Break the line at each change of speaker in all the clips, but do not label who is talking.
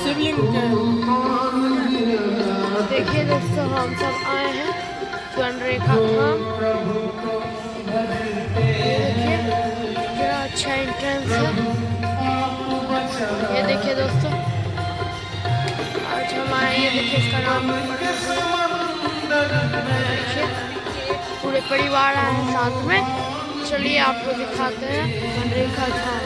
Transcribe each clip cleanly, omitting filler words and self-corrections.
शिवलिंग के
देखिए दोस्तों, हम सब आए हैं स्वर्ण रेखा धाम। देखिए क्या अच्छा एंट्रेंस है। ये देखिए दोस्तों, आज हम आए, ये देखिए इसका नाम, देखिए पूरे परिवार आए हैं साथ में। चलिए आपको दिखाते हैं स्वर्ण रेखा धाम।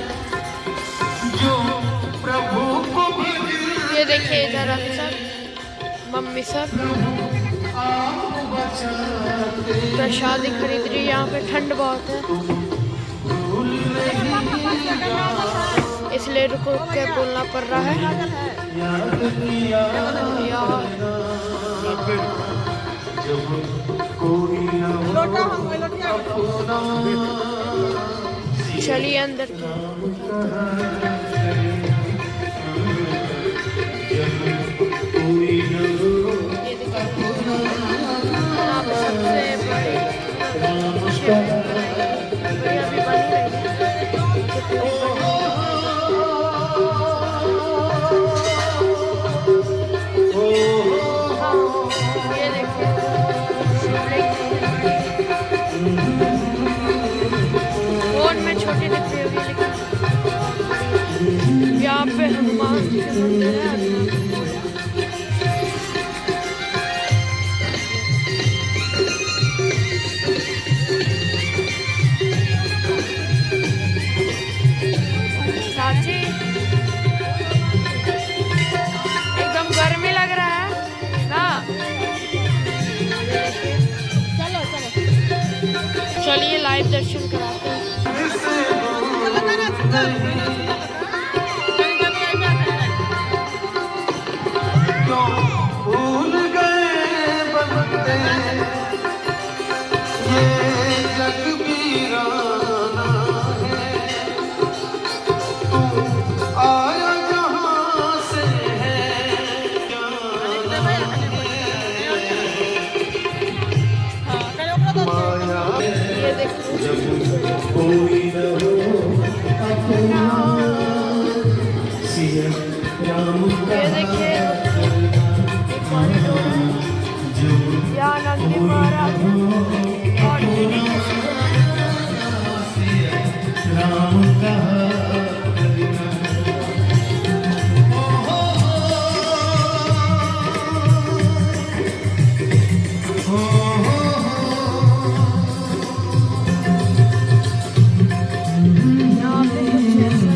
ये देखिए इधर हम सब, मम्मी सब प्रसादी खरीद रही है। यहाँ पे ठंड बहुत है, इसलिए रुक रुक के बोलना पड़ रहा है। चलिए अंदर सबसे बड़ी अभी बन रही है। ये देखिए फोन में छोटी दिख रही होगी, लेकिन यहाँ पे हनुमान जी का मंदिर है। एकदम गर्मी लग रहा है ना। चलो चलो चलिए लाइव दर्शन कराते हैं।
भूल गए बनते ये जग वीराना है, तू आया जहाँ से है माया। जब कोई न हो अपना सिया राम का,
नंदी महाराज और
राम का
यहाँ पे कुछ ऐसा